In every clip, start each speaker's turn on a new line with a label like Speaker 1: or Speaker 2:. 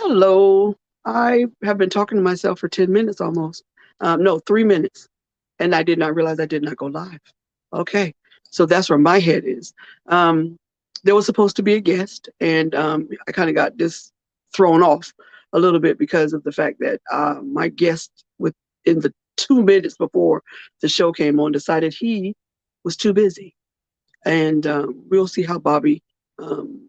Speaker 1: Hello. I have been talking to myself for 10 minutes almost. No, 3 minutes. And I did not realize I did not go live. Okay. So that's where my head is. Um, there was supposed to be a guest, and I kind of got this thrown off a little bit because of the fact that my guest, in the 2 minutes before the show came on, decided he was too busy. And we'll see how Bobby, um,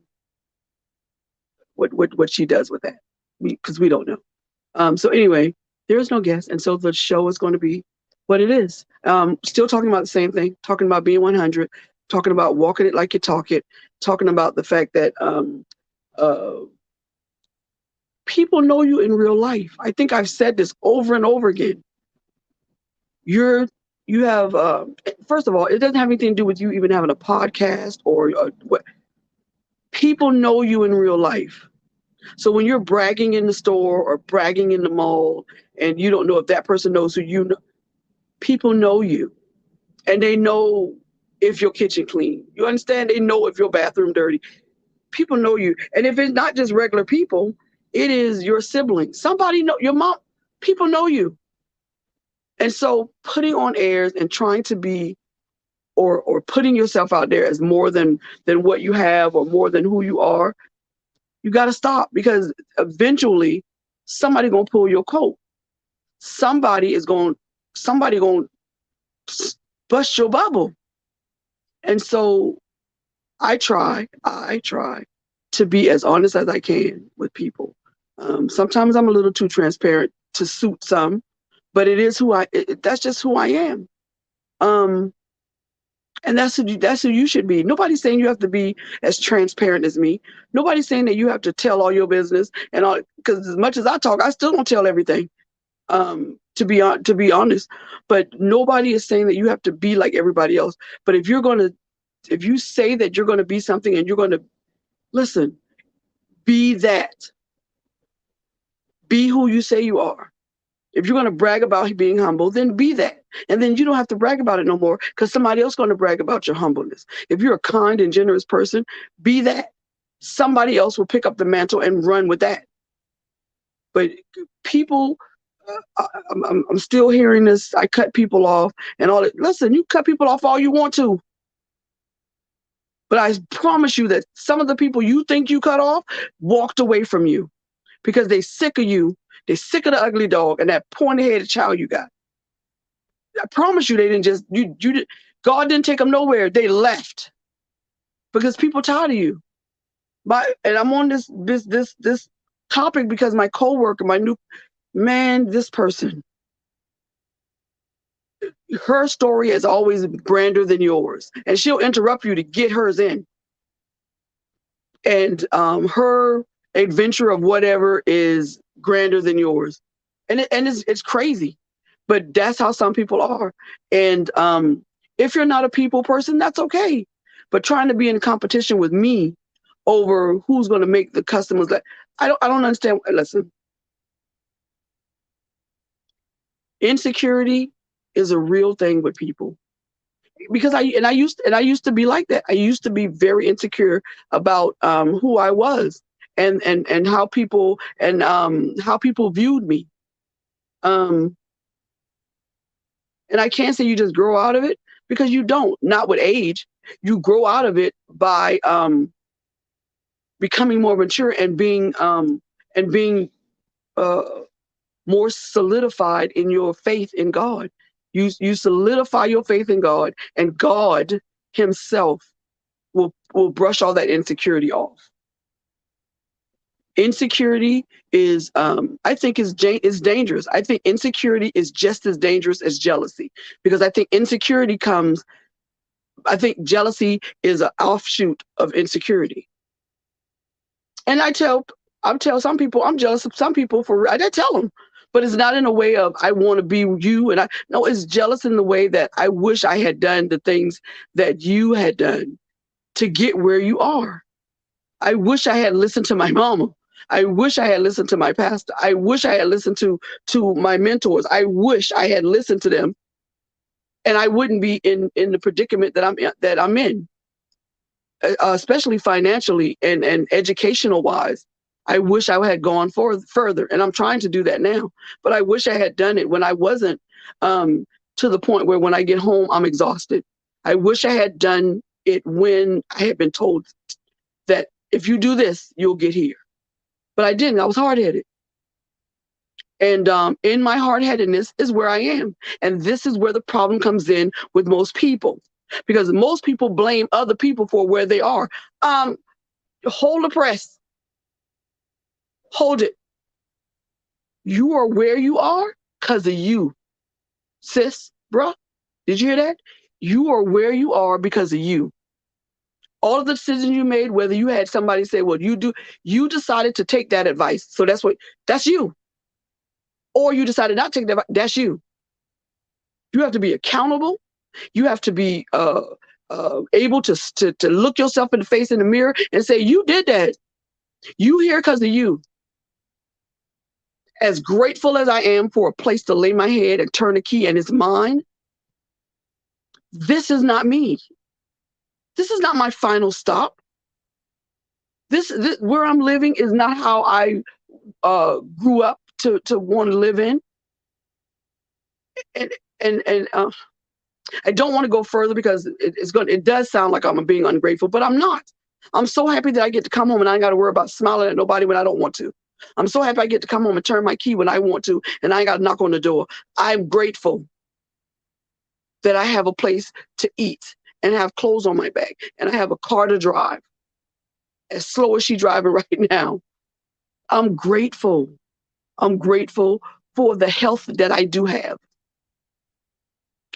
Speaker 1: what she does with that, because we don't know. So anyway, there is no guest, and so the show is going to be what it is. Still talking about the same thing, talking about being 100, talking about walking it like you talk it, talking about the fact that uh, people know you in real life. I think I've said this over and over again. You're you have first of all, it doesn't have anything to do with you even having a podcast or what. People know you in real life. So when you're bragging in the store or bragging in the mall, and you don't know if that person knows who you know, people know you, and they know if your kitchen clean. You understand? They know if your bathroom dirty. People know you, and if it's not just regular people, it is your siblings. Somebody know your mom. People know you, and so putting on airs and trying to be or putting yourself out there as more than what you have or more than who you are, you got to stop, because eventually somebody gonna pull your coat. Somebody is going. Somebody gonna bust your bubble. And so I try to be as honest as I can with people. Sometimes I'm a little too transparent to suit some, but it is who that's just who I am. Um, and that's who you should be. Nobody's saying you have to be as transparent as me. Nobody's saying that you have to tell all your business and all, because as much as I talk, I still don't tell everything. To be honest, but nobody is saying that you have to be like everybody else. But if you say that you're gonna be something and you're gonna listen, be that. Be who you say you are. If you're gonna brag about being humble, then be that. And then you don't have to brag about it no more, because somebody else is gonna brag about your humbleness. If you're a kind and generous person, be that. Somebody else will pick up the mantle and run with that. But people, I'm still hearing this. I cut people off and all that. Listen, you cut people off all you want to, but I promise you that some of the people you think you cut off walked away from you because they sick of you. They sick of the ugly dog and that pointy-headed child you got. I promise you, they didn't just you. God didn't take them nowhere. They left because people tired of you. And I'm on this topic because my coworker, my new man, this person, her story is always grander than yours, and she'll interrupt you to get hers in. And her adventure of whatever is grander than yours, and it's crazy, but that's how some people are. And if you're not a people person, that's okay. But trying to be in competition with me over who's going to make the customers that I don't understand. Listen, insecurity is a real thing with people, because I used to be like that. I used to be very insecure about who I was, and how people viewed me. Um, and I can't say you just grow out of it, because you don't. Not with age. You grow out of it by becoming more mature and being uh, more solidified in your faith in God. You solidify your faith in God, and God Himself will brush all that insecurity off. Insecurity is, I think, is dangerous. I think insecurity is just as dangerous as jealousy, because I think insecurity comes. I think jealousy is an offshoot of insecurity. And I tell some people I'm jealous of some people for. I tell them, but it's not in a way of I want to be you, and I no, it's jealous in the way that I wish I had done the things that you had done to get where you are. I wish I had listened to my mama. I wish I had listened to my pastor. I wish I had listened to my mentors. I wish I had listened to them, and I wouldn't be in the predicament that I'm in, especially financially and educational wise. I wish I had gone further, and I'm trying to do that now. But I wish I had done it when I wasn't to the point where when I get home, I'm exhausted. I wish I had done it when I had been told that if you do this, you'll get here. But I didn't. I was hard-headed. And in my hard-headedness is where I am. And this is where the problem comes in with most people. Because most people blame other people for where they are. Hold the press. Hold it. You are where you are because of you. Sis, bruh, did you hear that? You are where you are because of you. All of the decisions you made, whether you had somebody say, well, you decided to take that advice. So that's you. Or you decided not to take that, that's you. You have to be accountable. You have to be able to look yourself in the face in the mirror and say, you did that. You here because of you. As grateful as I am for a place to lay my head and turn the key and it's mine, this is not me. This is not my final stop. This where I'm living is not how I grew up to want to live in. And I don't want to go further because it does sound like I'm being ungrateful, but I'm not. I'm so happy that I get to come home and I ain't got to worry about smiling at nobody when I don't want to. I'm so happy I get to come home and turn my key when I want to, and I ain't got to knock on the door. I'm grateful that I have a place to eat and have clothes on my back and I have a car to drive as slow as she's driving right now. I'm grateful. I'm grateful for the health that I do have.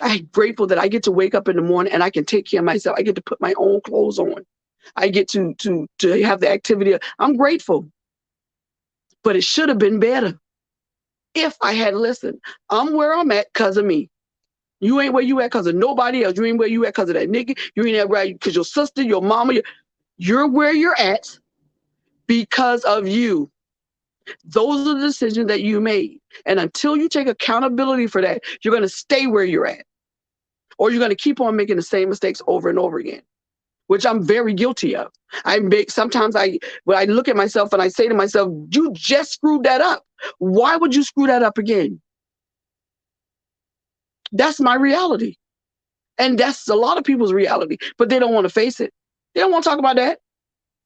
Speaker 1: I'm grateful that I get to wake up in the morning and I can take care of myself. I get to put my own clothes on. I get to have the activity. I'm grateful. But it should have been better if I had listened. I'm where I'm at because of me. You ain't where you at because of nobody else. You ain't where you at because of that nigga. You ain't where because your sister, your mama. You're where you're at because of you. Those are the decisions that you made. And until you take accountability for that, you're going to stay where you're at. Or you're going to keep on making the same mistakes over and over again, which I'm very guilty of. Sometimes when I look at myself and I say to myself, you just screwed that up. Why would you screw that up again? That's my reality. And that's a lot of people's reality, but they don't want to face it. They don't want to talk about that.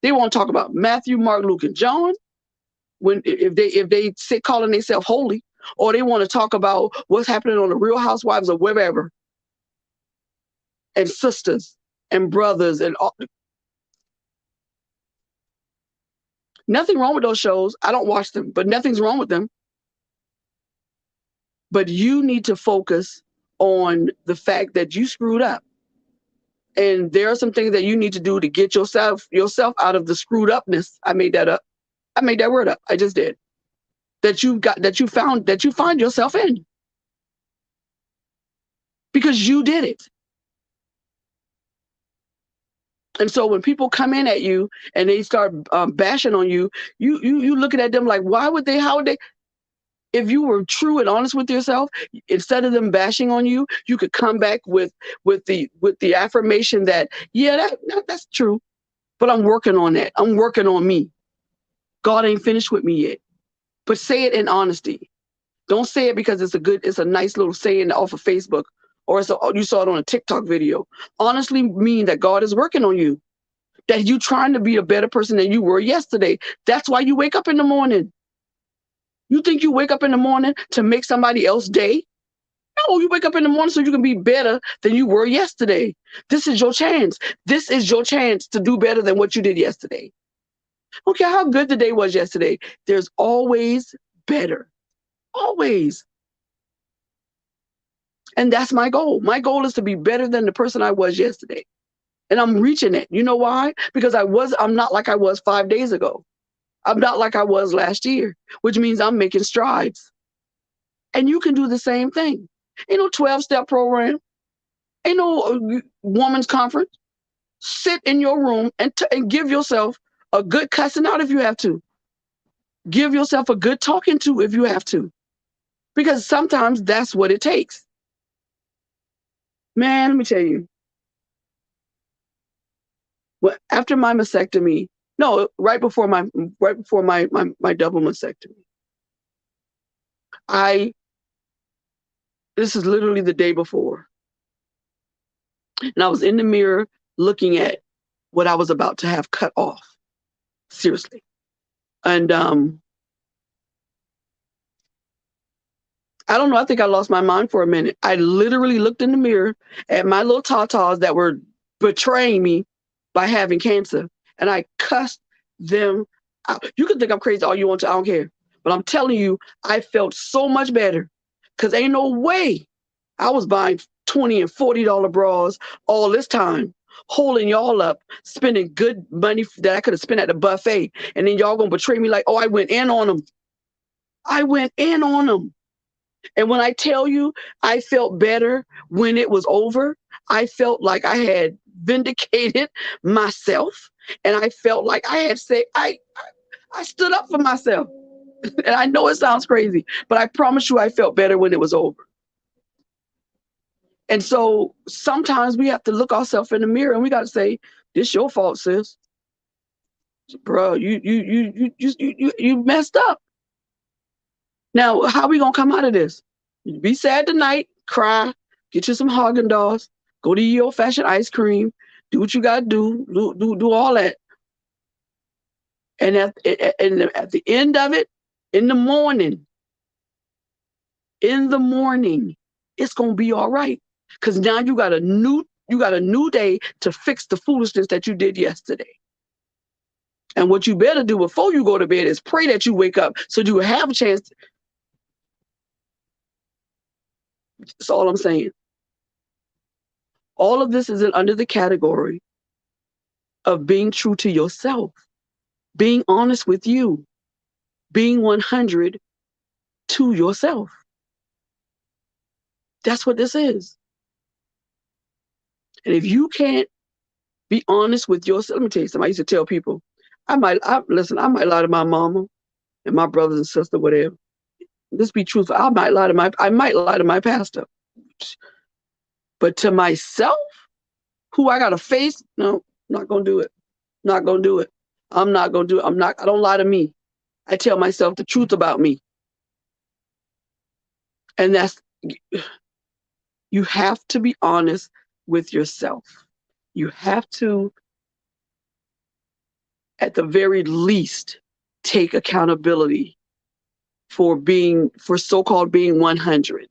Speaker 1: They want to talk about Matthew, Mark, Luke, and John. If they sit calling themselves holy, or they want to talk about what's happening on the Real Housewives or wherever, and sisters and brothers and all. Nothing wrong with those shows. I don't watch them, but nothing's wrong with them. But you need to focus on the fact that you screwed up. And there are some things that you need to do to get yourself out of the screwed upness. I made that up. I made that word up. I just did. That you find yourself in. Because you did it. And so when people come in at you and they start bashing on you, you looking at them like, how would they? If you were true and honest with yourself, instead of them bashing on you, you could come back with the affirmation that, yeah, that's true, but I'm working on that. I'm working on me. God ain't finished with me yet. But say it in honesty. Don't say it because it's a nice little saying off of Facebook, or you saw it on a TikTok video. Honestly mean that God is working on you, that you trying to be a better person than you were yesterday. That's why you wake up in the morning. You think you wake up in the morning to make somebody else's day? No, you wake up in the morning so you can be better than you were yesterday. This is your chance. This is your chance to do better than what you did yesterday. I don't care how good the day was yesterday. There's always better. Always. And that's my goal. My goal is to be better than the person I was yesterday. And I'm reaching it. You know why? Because I'm not like I was 5 days ago. I'm not like I was last year, which means I'm making strides. And you can do the same thing. Ain't no 12-step program. Ain't no woman's conference. Sit in your room and give yourself a good cussing out if you have to. Give yourself a good talking to if you have to. Because sometimes that's what it takes. Man, let me tell you. Well, after my mastectomy, No, right before my double mastectomy. This is literally the day before. And I was in the mirror looking at what I was about to have cut off. Seriously. And I don't know, I think I lost my mind for a minute. I literally looked in the mirror at my little tatas that were betraying me by having cancer, and I cussed them out. You can think I'm crazy all you want to, I don't care. But I'm telling you, I felt so much better, because ain't no way I was buying $20 and $40 bras all this time, holding y'all up, spending good money that I could have spent at the buffet, and then y'all gonna betray me like, oh, I went in on them. I went in on them. And when I tell you, I felt better when it was over. I felt like I had vindicated myself, and I felt like I had said, I stood up for myself. And I know it sounds crazy, but I promise you I felt better when it was over. And so sometimes we have to look ourselves in the mirror and we got to say, this your fault, sis. Bro, you messed up. Now, how we gonna come out of this? Be sad tonight, cry, get you some Haagen-Dazs, go to your old-fashioned ice cream, do what you gotta do all that. And at the end of it, in the morning, it's gonna be all right. Because now you got a new day to fix the foolishness that you did yesterday. And what you better do before you go to bed is pray that you wake up so you have a chance. That's all I'm saying. All of this is under the category of being true to yourself, being honest with you, being 100 to yourself. That's what this is. And if you can't be honest with yourself, let me tell you something. I used to tell people, I might lie to my mama and my brothers and sisters, whatever. Let's be truthful. I might lie to my pastor. But to myself, who I got to face, no, not gonna do it. Not gonna do it. I'm not gonna do it. I don't lie to me. I tell myself the truth about me. And you have to be honest with yourself. You have to, at the very least, take accountability for so-called being 100.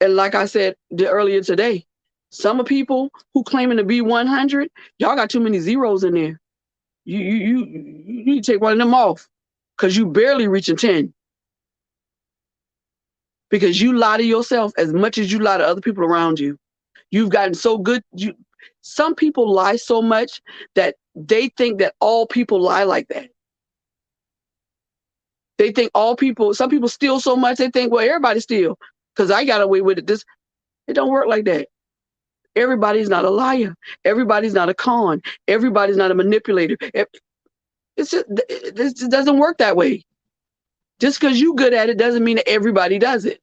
Speaker 1: And like I said earlier today, some of people who claiming to be 100, y'all got too many zeros in there. You need to take one of them off, because you barely reaching 10. Because you lie to yourself as much as you lie to other people around you. You've gotten so good. Some people lie so much that they think that all people lie like that. They think some people steal so much, they think, well, everybody steal because I got away with it. It don't work like that. Everybody's not a liar. Everybody's not a con. Everybody's not a manipulator. It doesn't work that way. Just because you're good at it doesn't mean that everybody does it.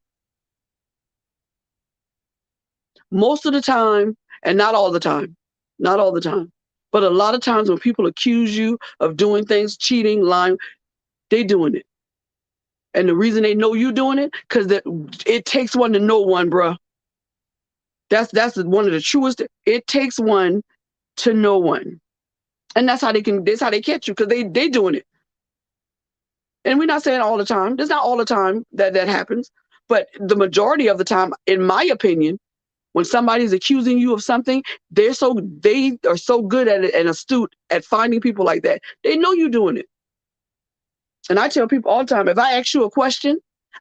Speaker 1: Most of the time, and not all the time, but a lot of times when people accuse you of doing things, cheating, lying, they doing it. And the reason they know you doing it, because it takes one to know one, bruh. That's one of the truest. It takes one to know one. And that's how they catch you, because they doing it. And we're not saying all the time. There's not all the time that happens. But the majority of the time, in my opinion, when somebody's accusing you of something, they are so good at it and astute at finding people like that. They know you're doing it. And I tell people all the time, if I ask you a question,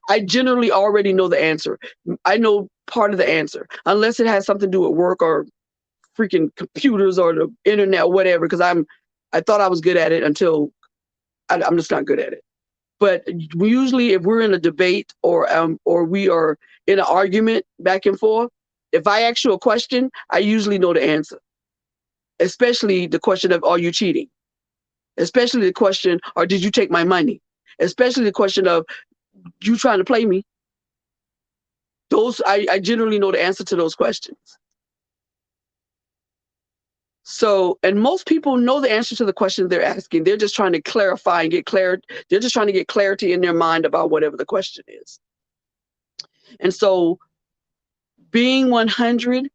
Speaker 1: I generally already know the answer. I know part of the answer, unless it has something to do with work or freaking computers or the internet or whatever, because I thought I was good at it until I'm just not good at it. But usually if we're in a debate or we are in an argument back and forth, if I ask you a question, I usually know the answer. Especially the question of, are you cheating? Especially the question, or did you take my money? Especially the question of, you trying to play me? I generally know the answer to those questions. So, and most people know the answer to the question they're asking. They're just trying to clarify and get clarity. They're just trying to get clarity in their mind about whatever the question is. And so being 100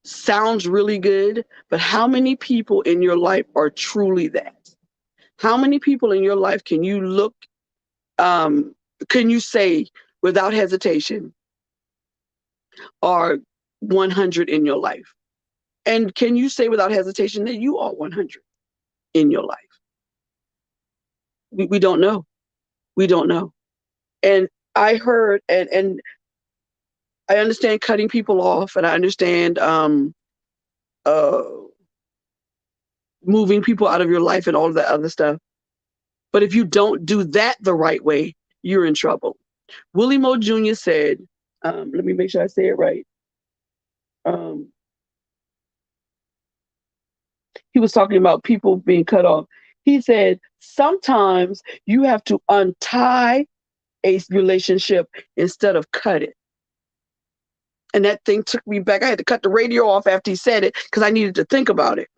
Speaker 1: sounds really good, but how many people in your life are truly that? How many people in your life can you look, can you say without hesitation are 100 in your life? And can you say without hesitation that you are 100 in your life? We don't know. We don't know. And I heard, and I understand cutting people off, and I understand uh, moving people out of your life and all of that other stuff. But if you don't do that the right way, you're in trouble. Willie Moe Jr. said, let me make sure I say it right. He was talking about people being cut off. He said, sometimes you have to untie a relationship instead of cut it. And that thing took me back. I had to cut the radio off after he said it because I needed to think about it.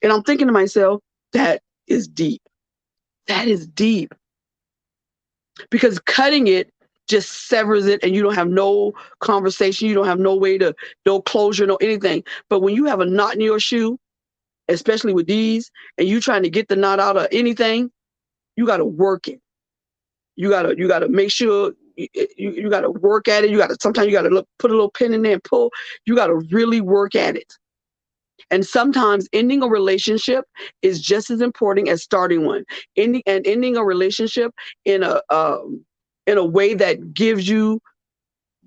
Speaker 1: And I'm thinking to myself, that is deep. That is deep. Because cutting it just severs it and you don't have no conversation. You don't have no way to, no closure, no anything. But when you have a knot in your shoe, especially with these, and you trying to get the knot out of anything, you got to work it. You gotta make sure you gotta work at it. Sometimes you gotta put a little pin in there and pull. You gotta really work at it. And sometimes ending a relationship is just as important as starting one. Ending a relationship in a way that gives you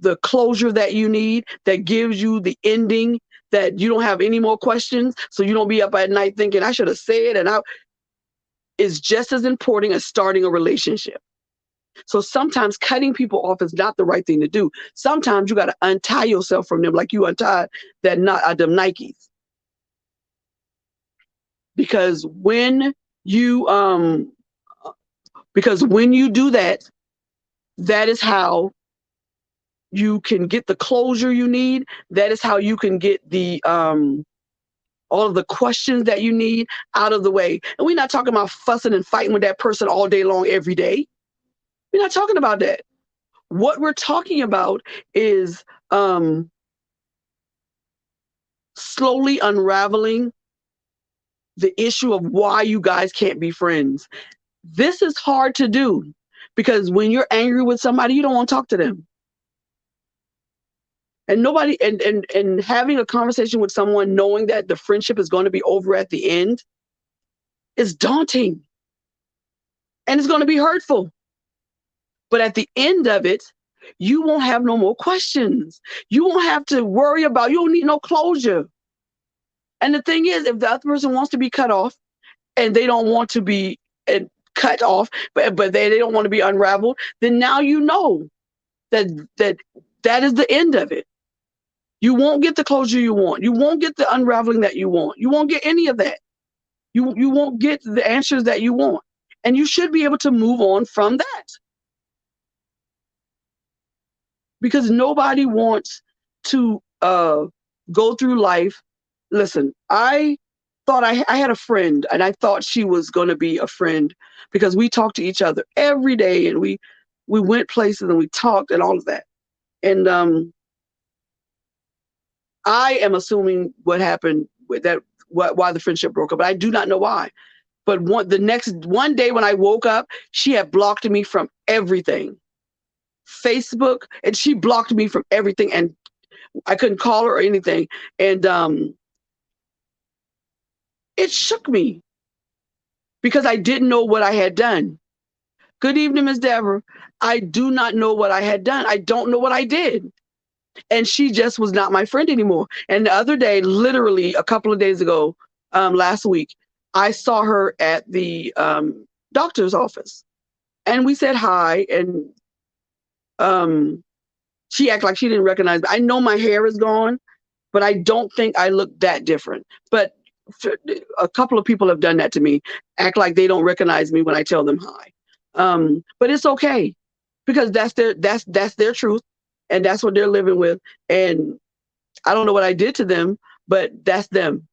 Speaker 1: the closure that you need, that gives you the ending that you don't have any more questions, so you don't be up at night thinking I should have said is just as important as starting a relationship. So sometimes cutting people off is not the right thing to do. Sometimes you got to untie yourself from them like you untied that knot them Nikes. Because when you do that, that is how you can get the closure you need. That is how you can get the all of the questions that you need out of the way. And we're not talking about fussing and fighting with that person all day long every day. We're not talking about that. What we're talking about is slowly unraveling the issue of why you guys can't be friends. This is hard to do because when you're angry with somebody, you don't want to talk to them. And nobody, and having a conversation with someone knowing that the friendship is going to be over at the end is daunting. And it's going to be hurtful. But at the end of it, you won't have no more questions. You won't have to worry about, you don't need no closure. And the thing is, if the other person wants to be cut off and they don't want to be cut off, but they don't want to be unraveled, then now you know that is the end of it. You won't get the closure you want. You won't get the unraveling that you want. You won't get any of that. You won't get the answers that you want. And you should be able to move on from that. Because nobody wants to go through life. Listen, I thought I had a friend and I thought she was going to be a friend because we talked to each other every day and we went places and we talked and all of that. And I am assuming what happened with that, why the friendship broke up, but I do not know why. But one day when I woke up, she had blocked me from everything. Facebook, and she blocked me from everything, and I couldn't call her or anything. And it shook me because I didn't know what I had done. Good evening, Ms. Deborah. I do not know what I had done. I don't know what I did. And she just was not my friend anymore. And the other day, literally a couple of days ago, last week, I saw her at the doctor's office. And we said hi, and she acted like she didn't recognize me. I know my hair is gone, but I don't think I look that different. But a couple of people have done that to me, act like they don't recognize me when I tell them hi. But it's okay because that's their truth, and that's what they're living with. And I don't know what I did to them, but that's them.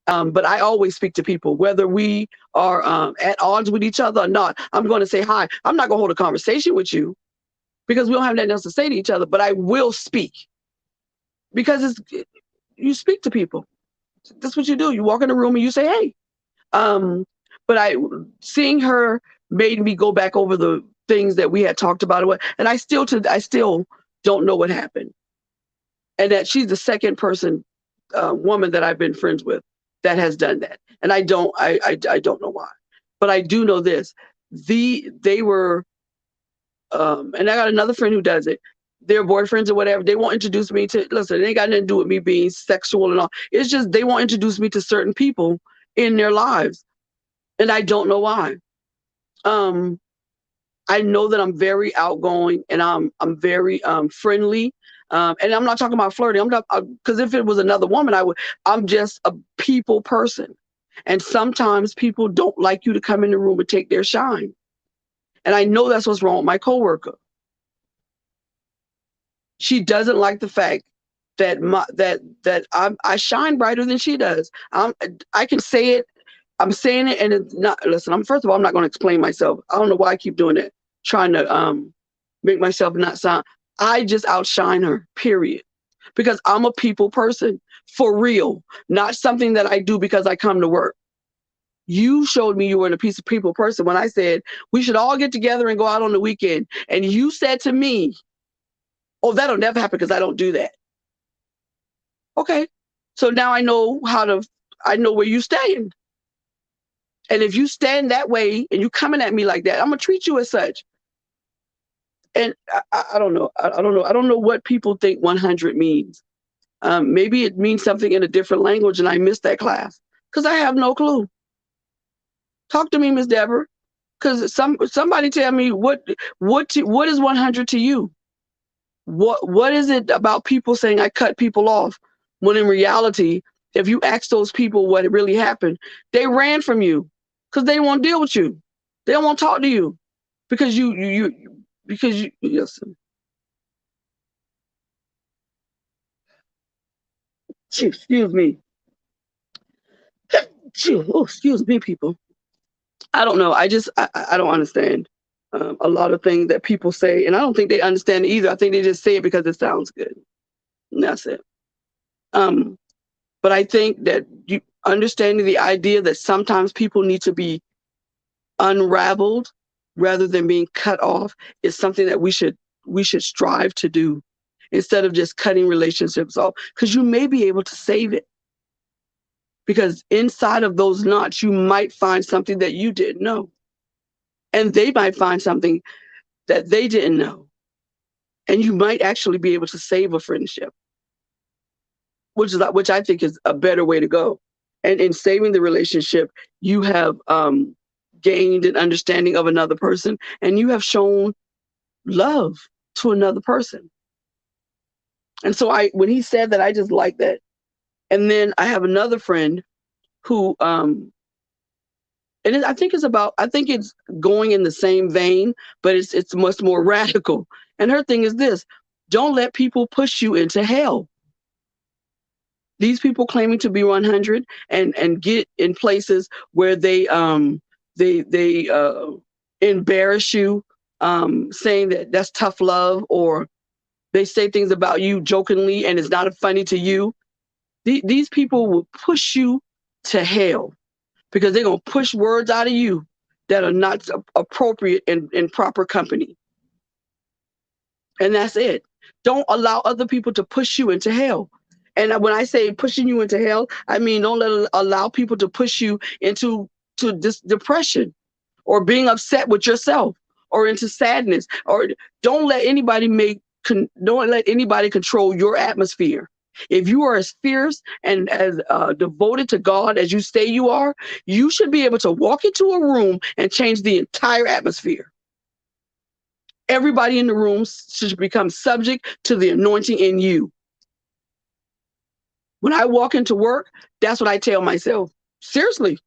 Speaker 1: But I always speak to people, whether we are at odds with each other or not. I'm going to say hi. I'm not going to hold a conversation with you because we don't have nothing else to say to each other, but I will speak because you speak to people. That's what you do. You walk in the room and you say, hey. But seeing her made me go back over the things that we had talked about. And I still don't know what happened. And that she's the second woman that I've been friends with that has done that. And I don't know why. But I do know this. They were, and I got another friend who does it. Their boyfriends or whatever, they won't introduce me to, listen, it ain't got nothing to do with me being sexual and all. It's just they won't introduce me to certain people in their lives. And I don't know why. I know that I'm very outgoing and I'm very friendly. And I'm not talking about flirting. I'm not, because if it was another woman, I'm just a people person. And sometimes people don't like you to come in the room and take their shine. And I know that's what's wrong with my coworker. She doesn't like the fact that I shine brighter than she does. I can say it. I'm saying it, and it's not. Listen, first of all, I'm not going to explain myself. I don't know why I keep doing it, trying to make myself not sound. I just outshine her. Period. Because I'm a people person for real, not something that I do because I come to work. You showed me you were a piece of people person when I said we should all get together and go out on the weekend, and you said to me, "Oh, that'll never happen because I don't do that." Okay, so now I know I know where you stand. And if you stand that way and you coming at me like that, I'm gonna treat you as such. And I don't know. I don't know. I don't know what people think 100 means. Maybe it means something in a different language, and I missed that class because I have no clue. Talk to me, Miss Deborah, because somebody tell me what is 100 to you? What is it about people saying I cut people off when in reality, if you ask those people what really happened, they ran from you because they won't deal with you. They don't want to talk to you because you listen. Excuse me. Oh, excuse me, people. I don't know. I don't understand a lot of things that people say, and I don't think they understand it either. I think they just say it because it sounds good. And that's it. But I think that you understanding the idea that sometimes people need to be unraveled rather than being cut off is something that we should strive to do instead of just cutting relationships off, because you may be able to save it. Because inside of those knots, you might find something that you didn't know. And they might find something that they didn't know. And you might actually be able to save a friendship, which I think is a better way to go. And in saving the relationship, you have gained an understanding of another person, and you have shown love to another person. And so when he said that, I just like that. And then I have another friend who, and I think it's going in the same vein, but it's much more radical. And her thing is this: don't let people push you into hell. These people claiming to be 100 and get in places where they embarrass you, saying that that's tough love, or they say things about you jokingly and it's not funny to you. These people will push you to hell because they're going to push words out of you that are not appropriate in proper company. And that's it. Don't allow other people to push you into hell. And when I say pushing you into hell, I mean don't allow people to push you into this depression or being upset with yourself or into sadness. Or don't let anybody control your atmosphere. If you are as fierce and as devoted to God as you say you are, you should be able to walk into a room and change the entire atmosphere. Everybody in the room should become subject to the anointing in you. When I walk into work, that's what I tell myself. Seriously,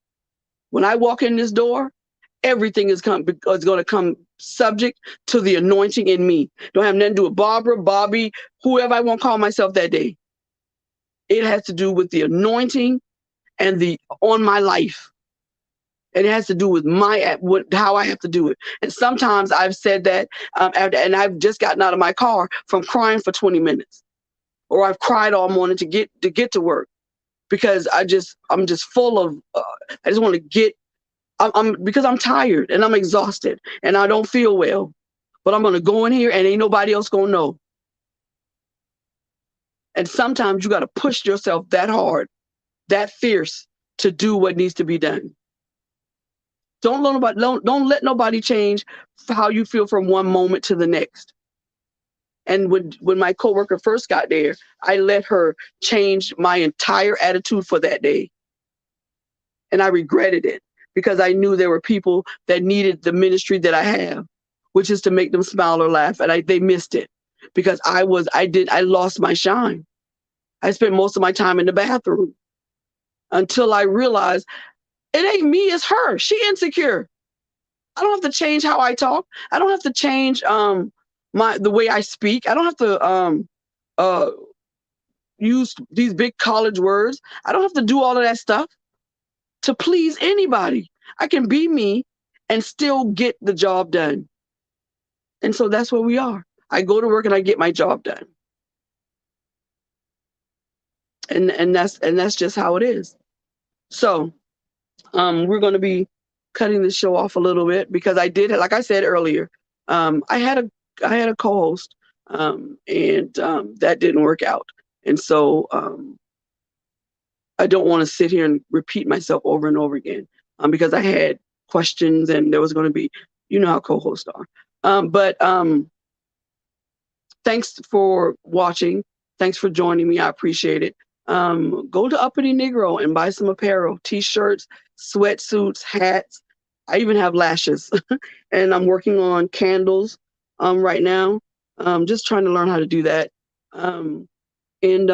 Speaker 1: when I walk in this door, everything is going to come subject to the anointing in me. Don't have nothing to do with Barbara, Bobby, whoever I want to call myself that day. It has to do with the anointing and the on my life. And it has to do with how I have to do it. And sometimes I've said that, and I've just gotten out of my car from crying for 20 minutes, or I've cried all morning to get to work because I'm just full of I just want to get. Because I'm tired and I'm exhausted and I don't feel well, but I'm gonna go in here and ain't nobody else gonna know. And sometimes you got to push yourself that hard, that fierce, to do what needs to be done. Don't let nobody change how you feel from one moment to the next. And when my coworker first got there, I let her change my entire attitude for that day. And I regretted it because I knew there were people that needed the ministry that I have, which is to make them smile or laugh. And they missed it because I lost my shine. I spent most of my time in the bathroom until I realized it ain't me, it's her. She insecure. I don't have to change how I talk. I don't have to change the way I speak. I don't have to use these big college words. I don't have to do all of that stuff to please anybody. I can be me and still get the job done. And so that's where we are. I go to work and I get my job done. And that's just how it is. So we're going to be cutting the show off a little bit because I did, like I said earlier, I had a co-host, and that didn't work out. And so I don't want to sit here and repeat myself over and over again because I had questions and there was going to be, how co-hosts are. But thanks for watching. Thanks for joining me. I appreciate it. Go to Uppity Negro and buy some apparel, t-shirts, sweatsuits, hats. I even have lashes and I'm working on candles right now. Just trying to learn how to do that. And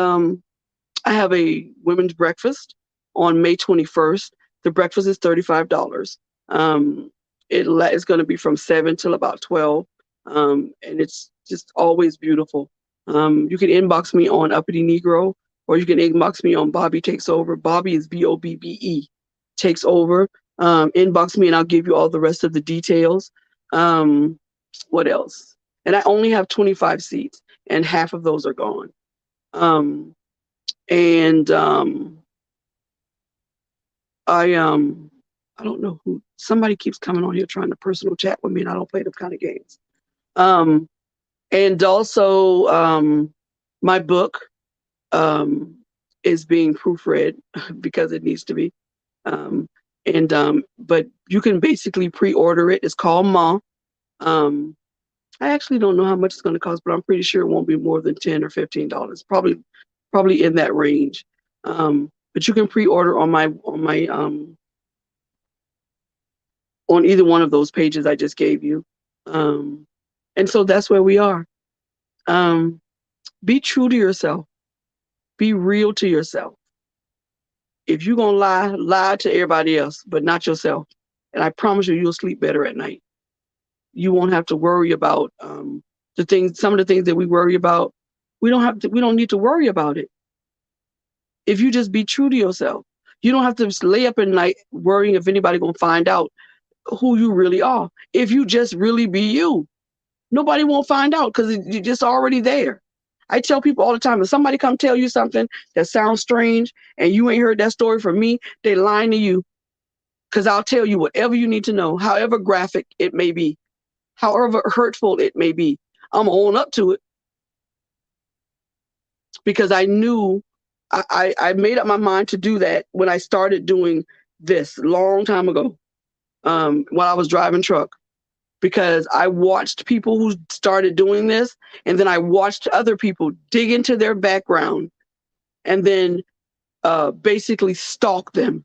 Speaker 1: I have a women's breakfast on May 21st. The breakfast is $35. It's going to be from 7 till about 12. And it's just always beautiful. You can inbox me on Uppity Negro, or you can inbox me on Bobby Takes Over. Bobby is Bobbe, Takes Over. Inbox me and I'll give you all the rest of the details. What else? And I only have 25 seats and half of those are gone. I don't know who, somebody keeps coming on here trying to personal chat with me and I don't play them kind of games. And also my book is being proofread because it needs to be. But you can basically pre-order it. It's called Ma. I actually don't know how much it's going to cost, but I'm pretty sure it won't be more than $10 or $15. Probably in that range. But you can pre-order on either one of those pages I just gave you. And so that's where we are. Be true to yourself. Be real to yourself. If you're going to lie to everybody else, but not yourself. And I promise you'll sleep better at night. You won't have to worry about some of the things that we worry about. We don't need to worry about it. If you just be true to yourself, you don't have to lay up at night worrying if anybody going to find out who you really are. If you just really be you, nobody won't find out because you're just already there. I tell people all the time, if somebody come tell you something that sounds strange and you ain't heard that story from me, they lying to you. Because I'll tell you whatever you need to know, however graphic it may be, however hurtful it may be. I'm gonna own up to it. Because I knew I made up my mind to do that when I started doing this long time ago, while I was driving truck. Because I watched people who started doing this, and then I watched other people dig into their background and then basically stalk them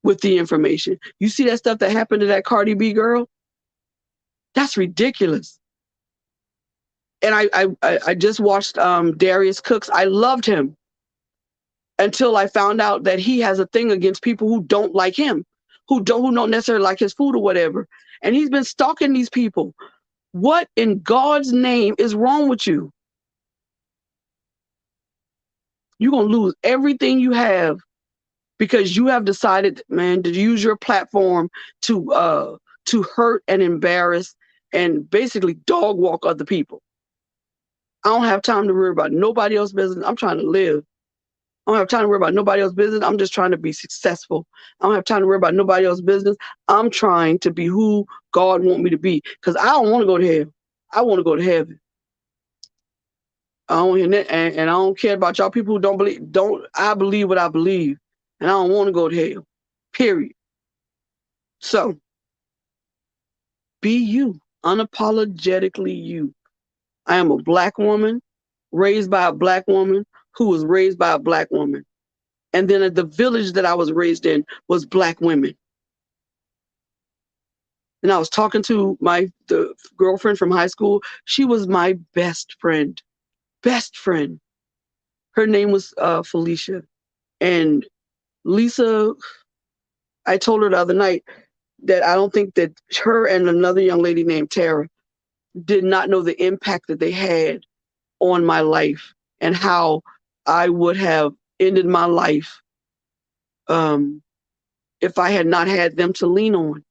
Speaker 1: with the information. You see that stuff that happened to that Cardi B girl? That's ridiculous. And I just watched Darius Cooks. I loved him until I found out that he has a thing against people who don't like him, who don't necessarily like his food or whatever. And he's been stalking these people. What in God's name is wrong with you? You're going to lose everything you have because you have decided, man, to use your platform to hurt and embarrass and basically dog walk other people. I don't have time to worry about nobody else's business. I'm trying to live. I don't have time to worry about nobody else's business. I'm just trying to be successful. I don't have time to worry about nobody else's business. I'm trying to be who God wants me to be, because I don't want to go to hell. I want to go to heaven. I don't and I don't care about y'all people who don't believe. I believe what I believe, and I don't want to go to hell. Period. So be you, unapologetically you. I am a Black woman, raised by a Black woman, who was raised by a Black woman. And then the village that I was raised in was Black women. And I was talking to the girlfriend from high school. She was my best friend. Best friend. Her name was Felicia. And Lisa, I told her the other night that I don't think that her and another young lady named Tara did not know the impact that they had on my life, and how I would have ended my life if I had not had them to lean on.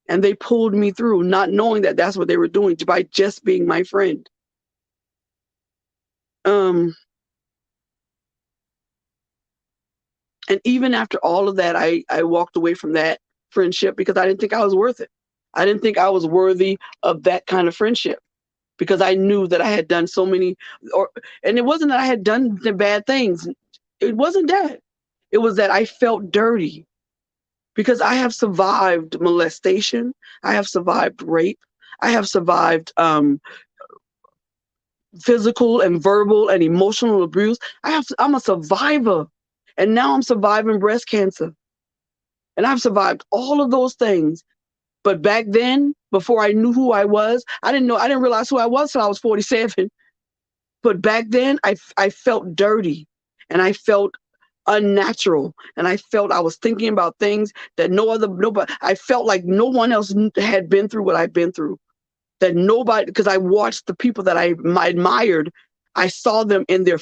Speaker 1: And they pulled me through, not knowing that that's what they were doing by just being my friend. And even after all of that, I walked away from that friendship because I didn't think I was worth it. I didn't think I was worthy of that kind of friendship, because I knew that I had done so many, and it wasn't that I had done the bad things. It wasn't that. It was that I felt dirty, because I have survived molestation. I have survived rape. I have survived physical and verbal and emotional abuse. I'm a survivor. And now I'm surviving breast cancer. And I've survived all of those things. But back then, before I knew who I was, I didn't realize who I was till I was 47. But back then I felt dirty, and I felt unnatural, and I felt I was thinking about things that nobody, I felt like no one else had been through what I've been through. That nobody, because I watched the people that I admired, I saw them in their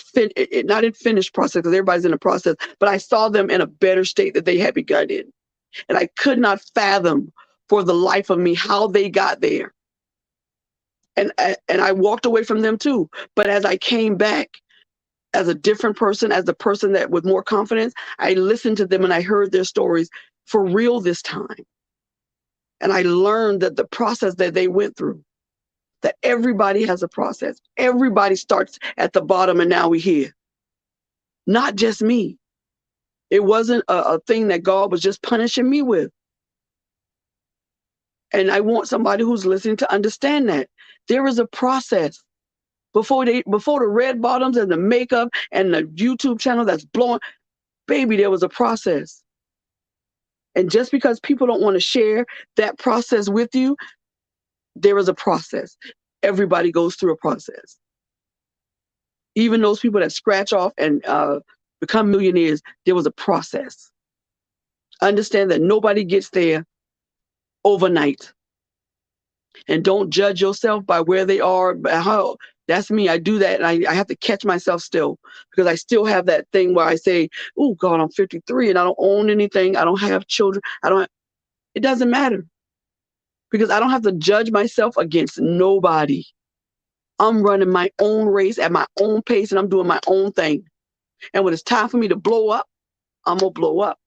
Speaker 1: not in finished process, because everybody's in a process, but I saw them in a better state that they had begun in. And I could not fathom for the life of me how they got there. And I walked away from them too. But as I came back as a different person, as the person that with more confidence, I listened to them and I heard their stories for real this time. And I learned that the process that they went through, that everybody has a process. Everybody starts at the bottom, and now we're here. Not just me. It wasn't a thing that God was just punishing me with. And I want somebody who's listening to understand that there is a process. Before the red bottoms and the makeup and the YouTube channel that's blowing, baby, there was a process. And just because people don't want to share that process with you, there is a process. Everybody goes through a process. Even those people that scratch off and become millionaires, there was a process. Understand that nobody gets there overnight. And don't judge yourself by where they are. How that's me. I do that, and I have to catch myself still, because I still have that thing where I say, "Oh God, I'm 53 and I don't own anything. I don't have children. It doesn't matter, because I don't have to judge myself against nobody. I'm running my own race at my own pace, and I'm doing my own thing. And when it's time for me to blow up, I'm gonna blow up.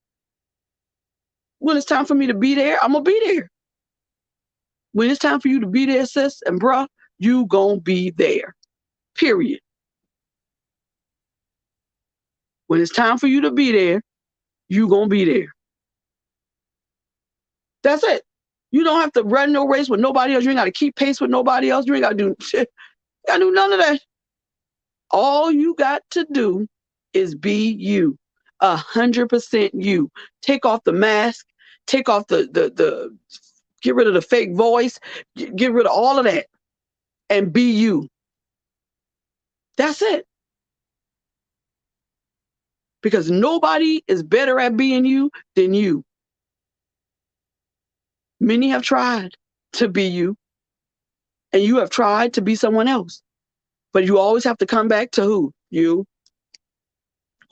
Speaker 1: When it's time for me to be there, I'm gonna be there. When it's time for you to be there, sis and bruh, you gonna be there. Period. When it's time for you to be there, you gonna be there. That's it. You don't have to run no race with nobody else. You ain't gotta keep pace with nobody else. You ain't gotta do shit. You gotta do none of that. All you got to do is be you. 100% you. Take off the mask. Take off the get rid of the fake voice. Get rid of all of that. And be you. That's it. Because nobody is better at being you than you. Many have tried to be you, and you have tried to be someone else. But you always have to come back to who? You.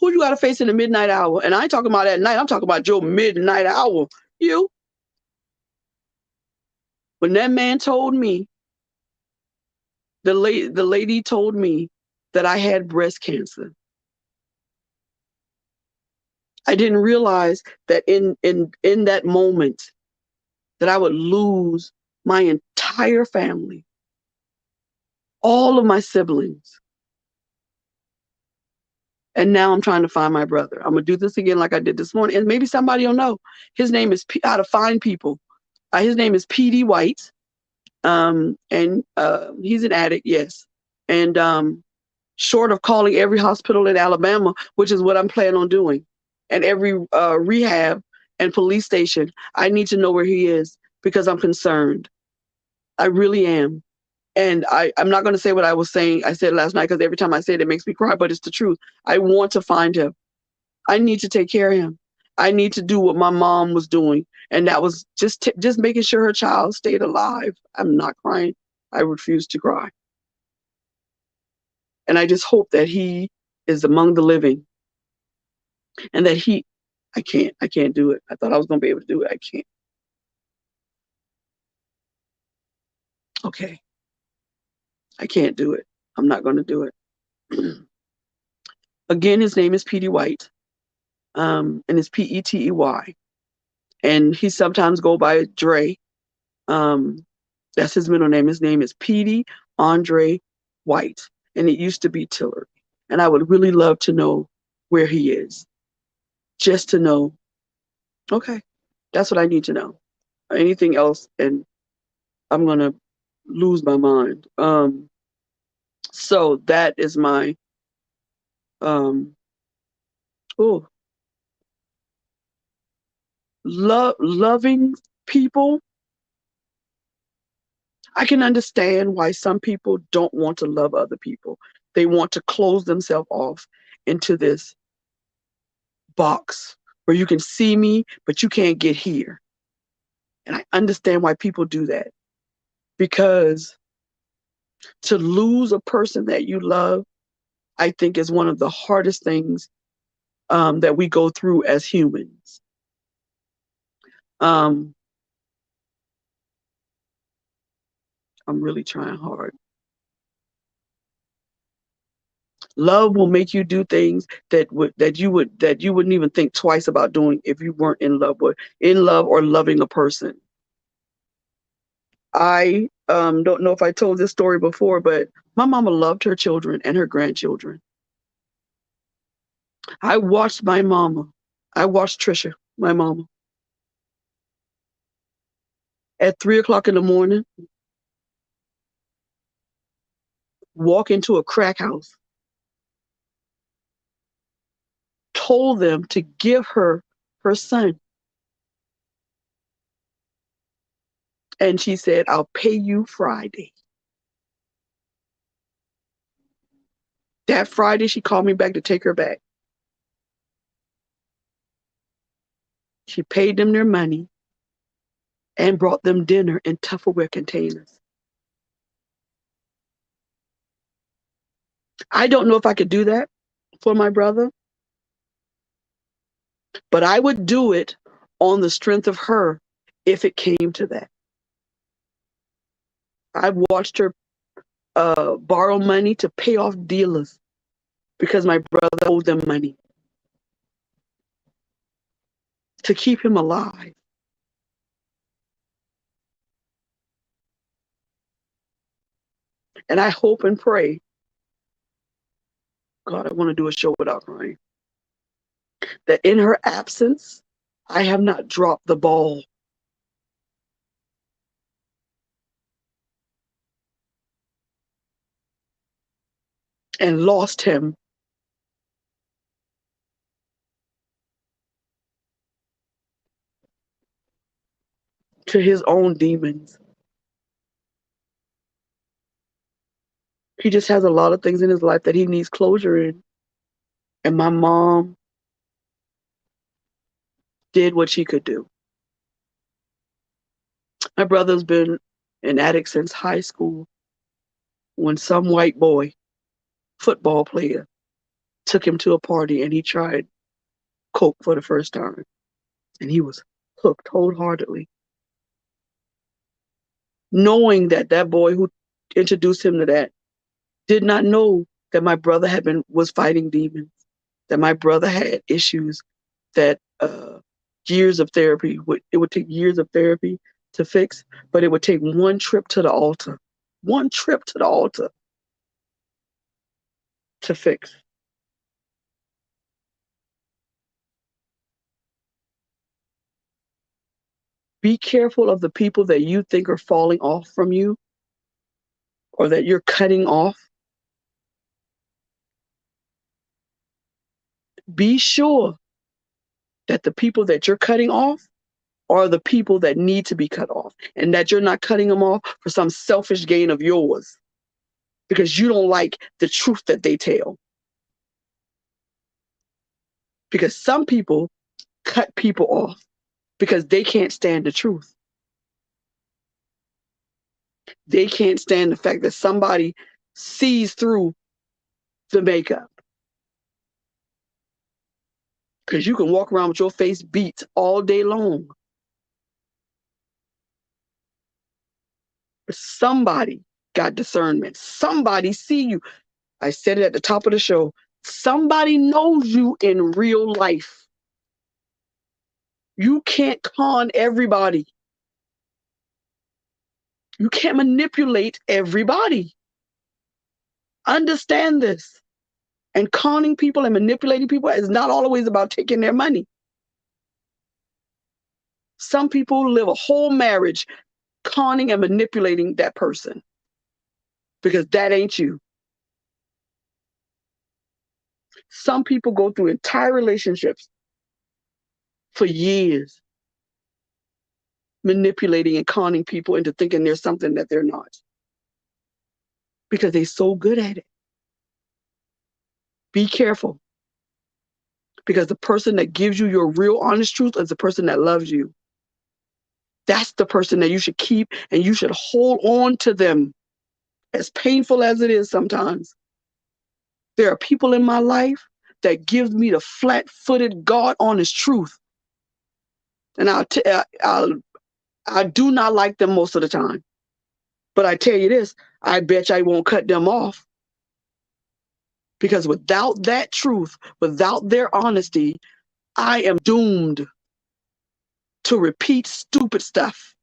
Speaker 1: Who you got to face in the midnight hour? And I ain't talking about at night. I'm talking about your midnight hour. You. When that man told me, the lady told me that I had breast cancer. I didn't realize that in that moment that I would lose my entire family, all of my siblings. And now I'm trying to find my brother. I'm gonna do this again like I did this morning, and maybe somebody will know. His name is how to find people. His name is P.D. White, and he's an addict, yes. And short of calling every hospital in Alabama, which is what I'm planning on doing, and every rehab and police station, I need to know where he is because I'm concerned. I really am. And I'm not going to say what I was saying. I said last night because every time I say it, it makes me cry, but it's the truth. I want to find him. I need to take care of him. I need to do what my mom was doing. And that was just making sure her child stayed alive. I'm not crying. I refuse to cry. And I just hope that he is among the living and that I can't do it. I thought I was going to be able to do it. I can't. Okay. I can't do it. I'm not going to do it. Again, his name is P.D. White, and it's P-E-T-E-Y. And he sometimes go by Dre. That's his middle name. His name is P.D. Andre White, and it used to be Tillery. And I would really love to know where he is, just to know, okay, that's what I need to know. Anything else, and I'm going to lose my mind. So that is my, loving people. I can understand why some people don't want to love other people. They want to close themselves off into this box where you can see me, but you can't get here. And I understand why people do that. Because to lose a person that you love, I think is one of the hardest things that we go through as humans. I'm really trying hard. Love will make you do things that you wouldn't even think twice about doing if you weren't in love or loving a person. I don't know if I told this story before, but my mama loved her children and her grandchildren. I watched Trisha, my mama, at 3 o'clock in the morning, walk into a crack house, told them to give her her son. And she said, I'll pay you Friday. That Friday, she called me back to take her back. She paid them their money and brought them dinner in Tupperware containers. I don't know if I could do that for my brother, but I would do it on the strength of her if it came to that. I watched her borrow money to pay off dealers because my brother owed them money to keep him alive. And I hope and pray, God, I want to do a show without crying, that in her absence, I have not dropped the ball. And lost him to his own demons. He just has a lot of things in his life that he needs closure in. And my mom did what she could do. My brother's been an addict since high school when some white boy, football player, took him to a party and he tried coke for the first time, and he was hooked wholeheartedly, knowing that that boy who introduced him to that did not know that my brother was fighting demons, that my brother had issues that years of therapy it would take years of therapy to fix, but it would take one trip to the altar, one trip to the altar to fix. Be careful of the people that you think are falling off from you or that you're cutting off. Be sure that the people that you're cutting off are the people that need to be cut off, and that you're not cutting them off for some selfish gain of yours because you don't like the truth that they tell. Because some people cut people off because they can't stand the truth. They can't stand the fact that somebody sees through the makeup. Because you can walk around with your face beat all day long. But somebody got discernment. Somebody see you. I said it at the top of the show. Somebody knows you in real life. You can't con everybody. You can't manipulate everybody. Understand this. And conning people and manipulating people is not always about taking their money. Some people live a whole marriage conning and manipulating that person because that ain't you. Some people go through entire relationships for years manipulating and conning people into thinking they're something that they're not because they're so good at it. Be careful, because the person that gives you your real honest truth is the person that loves you. That's the person that you should keep, and you should hold on to them, as painful as it is sometimes. There are people in my life that give me the flat-footed, God-honest truth. And I do not like them most of the time. But I tell you this, I bet you I won't cut them off. Because without that truth, without their honesty, I am doomed to repeat stupid stuff.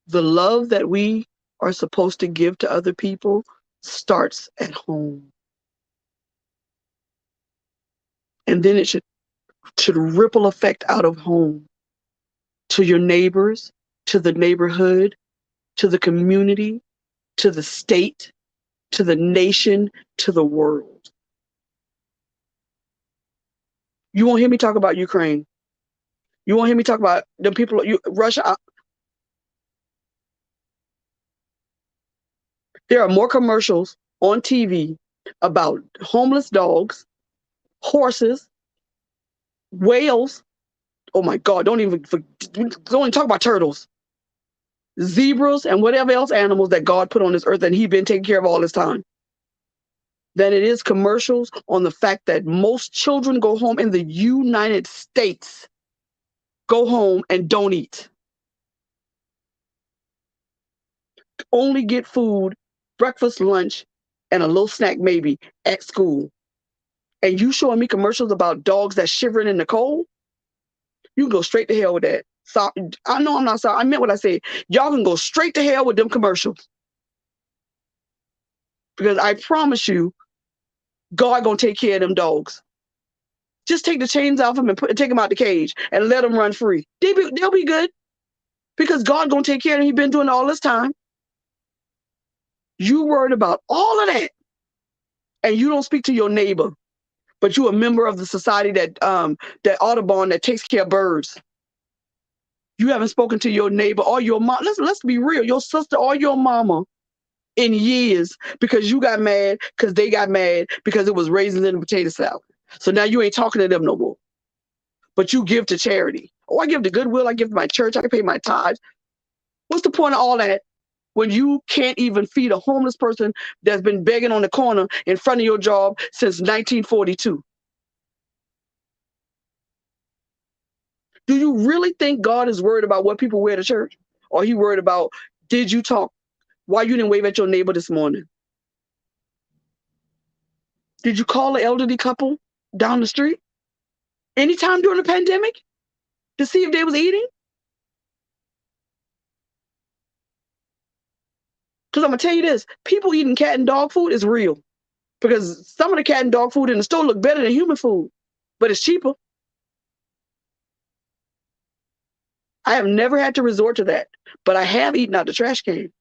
Speaker 1: The love that we are supposed to give to other people starts at home. And then it should ripple effect out of home to your neighbors, to the neighborhood, to the community, to the state, to the nation, to the world. You won't hear me talk about Ukraine. You won't hear me talk about the people, Russia. There are more commercials on TV about homeless dogs, horses, whales. Oh my God, don't even talk about turtles, zebras, and whatever else animals that God put on this earth and he's been taking care of all this time, than it is commercials on the fact that most children go home in the United States, go home and don't eat. Only get food, breakfast, lunch, and a little snack maybe at school. And you showing me commercials about dogs that's shivering in the cold? You can go straight to hell with that. So, I know I'm not sorry. I meant what I said. Y'all can go straight to hell with them commercials. Because I promise you, God gonna take care of them dogs. Just take the chains off them and take them out the cage and let them run free. They'll be good. Because God gonna take care of them. He's been doing it all this time. You worried about all of that. And you don't speak to your neighbor. But you're a member of the society that Audubon that takes care of birds. You haven't spoken to your neighbor or your mom. Let's be real, your sister or your mama in years because you got mad because they got mad because it was raisins in a potato salad. So now you ain't talking to them no more. But you give to charity. Oh, I give to Goodwill, I give to my church, I pay my tithes. What's the point of all that when you can't even feed a homeless person that's been begging on the corner in front of your job since 1942? Do you really think God is worried about what people wear to church? Or he worried about, did you talk? Why you didn't wave at your neighbor this morning? Did you call an elderly couple down the street anytime during the pandemic to see if they was eating? Because I'm going to tell you this, people eating cat and dog food is real. Because some of the cat and dog food in the store look better than human food, but it's cheaper. I have never had to resort to that, but I have eaten out the trash can.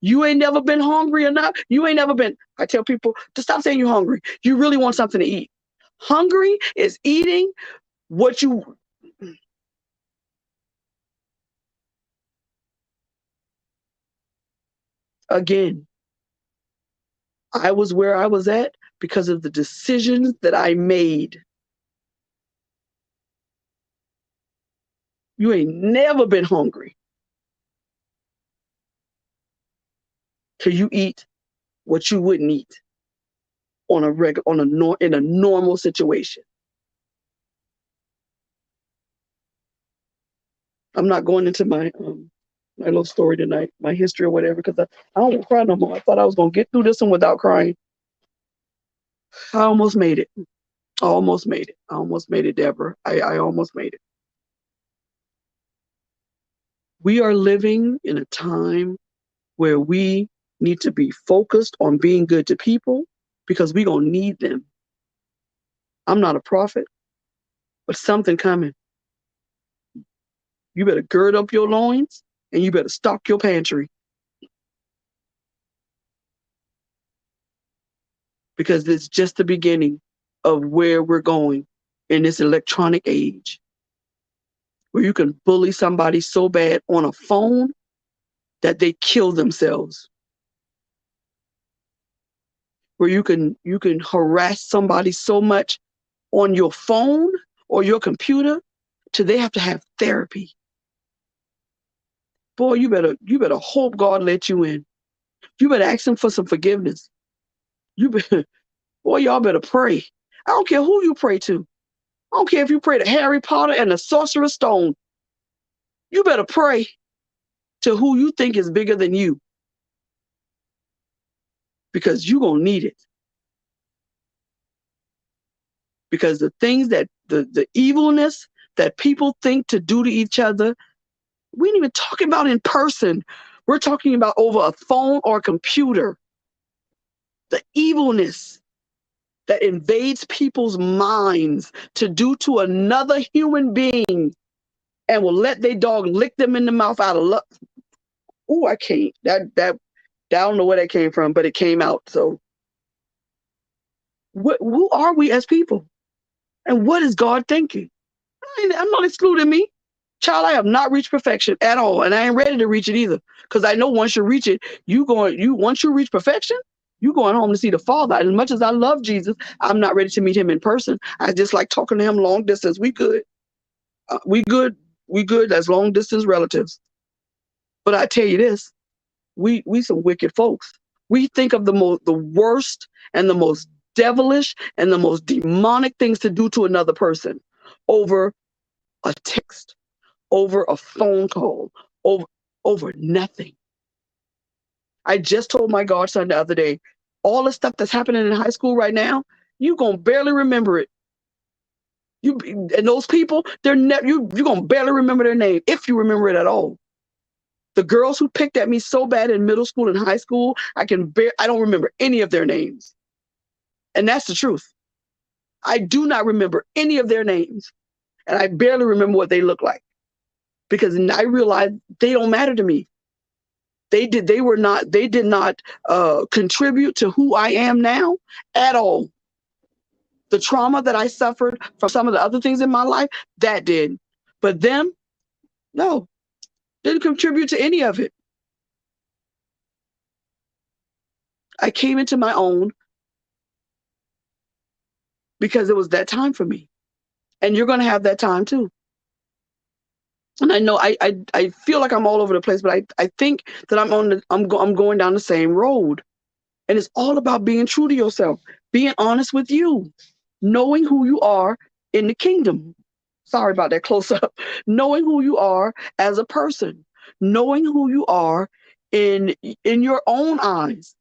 Speaker 1: You ain't never been hungry enough. You ain't never been, I tell people to stop saying you're hungry. You really want something to eat. Hungry is eating what you, again, I was where I was at because of the decisions that I made. You ain't never been hungry till you eat what you wouldn't eat on a in a normal situation. I'm not going into my little story tonight, my history or whatever, because I don't cry no more. I thought I was gonna get through this one without crying. I almost made it. I almost made it. I almost made it, Deborah. I almost made it. We are living in a time where we need to be focused on being good to people because we're gonna need them. I'm not a prophet, but something coming. You better gird up your loins and you better stock your pantry. Because it's just the beginning of where we're going in this electronic age, where you can bully somebody so bad on a phone that they kill themselves, where you can harass somebody so much on your phone or your computer till they have to have therapy. Boy, you better hope God let you in. You better ask him for some forgiveness. You better, boy, y'all better pray. I don't care who you pray to. I don't care if you pray to Harry Potter and the Sorcerer's Stone. You better pray to who you think is bigger than you, because you're going to need it. Because the things that the evilness that people think to do to each other, we ain't even talking about in person. We're talking about over a phone or a computer. The evilness that invades people's minds to do to another human being and will let their dog lick them in the mouth out of love. Oh, I can't. I don't know where that came from, but it came out. So who are we as people? And what is God thinking? I'm not excluding me. Child, I have not reached perfection at all. And I ain't ready to reach it either. Because I know once you reach it, once you reach perfection, you going home to see the Father. As much as I love Jesus, I'm not ready to meet him in person. I just like talking to him long distance. We good. We good. We good as long distance relatives. But I tell you this, we some wicked folks. We think of the worst and the most devilish and the most demonic things to do to another person over a text, over a phone call, over nothing. I just told my godson the other day, all the stuff that's happening in high school right now, you gonna barely remember it. And those people, you're gonna barely remember their name if you remember it at all. The girls who picked at me so bad in middle school and high school, I don't remember any of their names. And that's the truth. I do not remember any of their names. And I barely remember what they look like. Because I realized they don't matter to me. They did not contribute to who I am now at all. The trauma that I suffered from some of the other things in my life, that did. But them, no, didn't contribute to any of it. I came into my own because it was that time for me. And you're going to have that time too. And I know I feel like I'm all over the place, but I think that I'm going down the same road. And it's all about being true to yourself, being honest with you, knowing who you are in the kingdom. Sorry about that close up. Knowing who you are as a person, knowing who you are in your own eyes.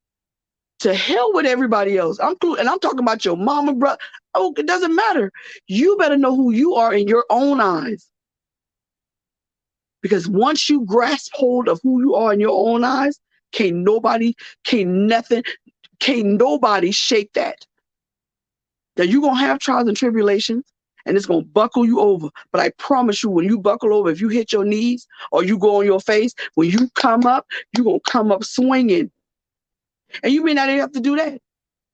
Speaker 1: To hell with everybody else. I'm talking about your mama, brother. Oh, it doesn't matter. You better know who you are in your own eyes. Because once you grasp hold of who you are in your own eyes, can't nobody, can't nothing, can't nobody shake that. Now you're gonna have trials and tribulations, and it's gonna buckle you over. But I promise you, when you buckle over, if you hit your knees or you go on your face, when you come up, you're gonna come up swinging. And you may not even have to do that.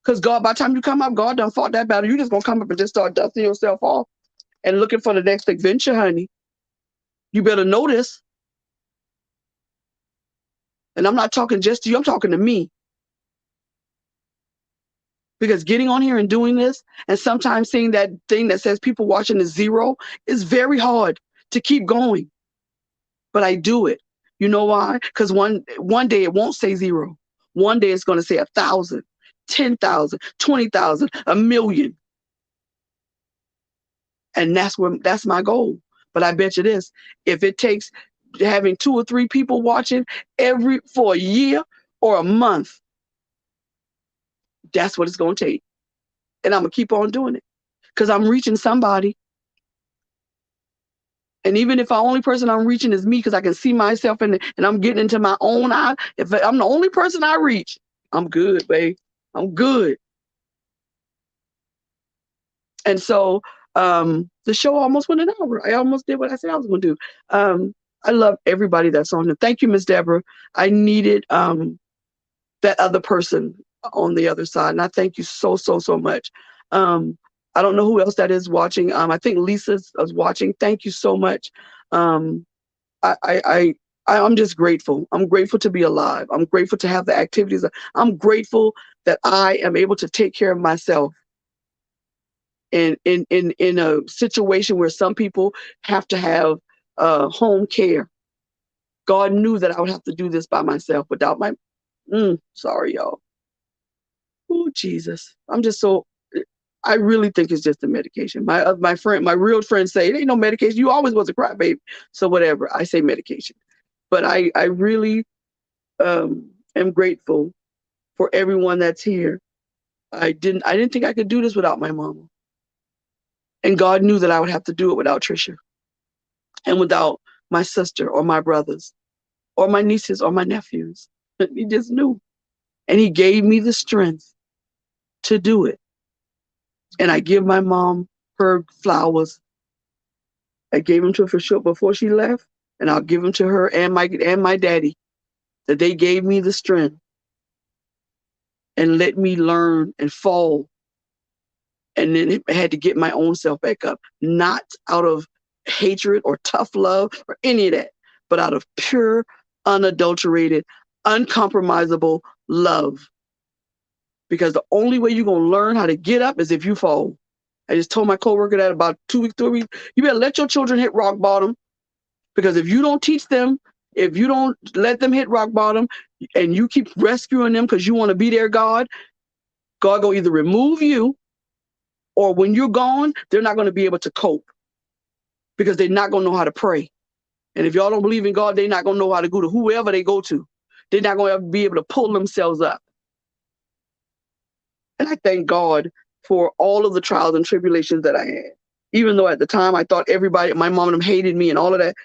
Speaker 1: Because God, by the time you come up, God done fought that battle. You just gonna come up and just start dusting yourself off and looking for the next adventure, honey. You better know this. And I'm not talking just to you, I'm talking to me. Because getting on here and doing this, and sometimes seeing that thing that says people watching is 0, is very hard to keep going. But I do it. You know why? Because one day it won't say 0. One day it's gonna say 1,000, 10,000, 20,000, 1,000,000. And that's my goal. But I bet you this, if it takes having 2 or 3 people watching for a year or a month, that's what it's gonna take. And I'm gonna keep on doing it. Because I'm reaching somebody. And even if the only person I'm reaching is me, because I can see myself and I'm getting into my own eye, if I'm the only person I reach, I'm good, babe. I'm good. And so the show almost went an hour. I almost did what I said I was going to do. I love everybody that's on it. Thank you, Miss Deborah. I needed that other person on the other side, and I thank you so, so, so much. I don't know who else that is watching. I think Lisa's watching. Thank you so much. I'm just grateful. I'm grateful to be alive. I'm grateful to have the activities. I'm grateful that I am able to take care of myself in a situation where some people have to have home care. God knew that I would have to do this by myself without my. Sorry, y'all. Oh, Jesus. I'm just so. I really think it's just the medication. My friend, my real friend say, it ain't no medication. You always was a crybaby. So whatever, I say medication. But I really am grateful for everyone that's here. I didn't think I could do this without my mama. And God knew that I would have to do it without Trisha and without my sister or my brothers or my nieces or my nephews. He just knew. And he gave me the strength to do it. And I give my mom her flowers. I gave them to her for sure before she left, and I'll give them to her and my daddy, that they gave me the strength and let me learn and fall. And then I had to get my own self back up, not out of hatred or tough love or any of that, but out of pure, unadulterated, uncompromisable love. Because the only way you're going to learn how to get up is if you fall. I just told my coworker that about 2 weeks, 3 weeks. You better let your children hit rock bottom, because if you don't teach them, if you don't let them hit rock bottom and you keep rescuing them because you want to be their God will either remove you, or when you're gone, they're not going to be able to cope because they're not going to know how to pray. And if y'all don't believe in God, they're not going to know how to go to whoever they go to. They're not going to be able to pull themselves up. And I thank God for all of the trials and tribulations that I had. Even though at the time I thought everybody, my mom and them hated me and all of that,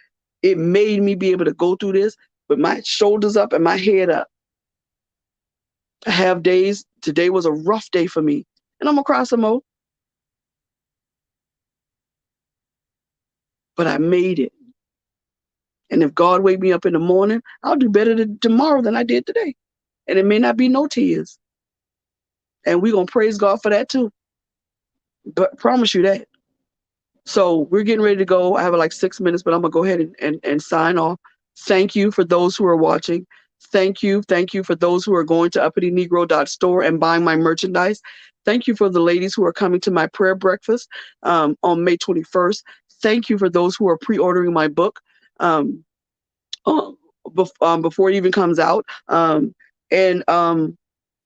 Speaker 1: it made me be able to go through this with my shoulders up and my head up. I have days, today was a rough day for me, and I'm going to cry some more. But I made it. And if God wake me up in the morning, I'll do better tomorrow than I did today. And it may not be no tears. And we're going to praise God for that too. But promise you that. So we're getting ready to go. I have like 6 minutes, but I'm going to go ahead and sign off. Thank you for those who are watching. Thank you for those who are going to uppitynegro.store and buying my merchandise. Thank you for the ladies who are coming to my prayer breakfast on May 21st. Thank you for those who are pre-ordering my book. um, before it even comes out. And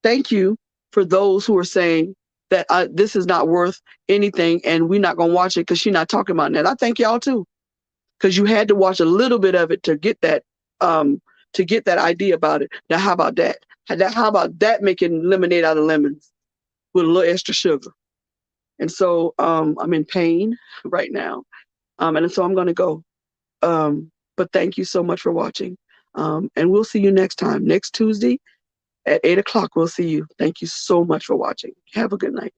Speaker 1: thank you for those who are saying that this is not worth anything and we're not gonna watch it because she's not talking about that. I thank y'all too, because you had to watch a little bit of it to get that idea about it. Now how about that? How about that making lemonade out of lemons with a little extra sugar? And so I'm in pain right now. And so I'm gonna go. But thank you so much for watching. And we'll see you next time. Next Tuesday at 8 o'clock, we'll see you. Thank you so much for watching. Have a good night.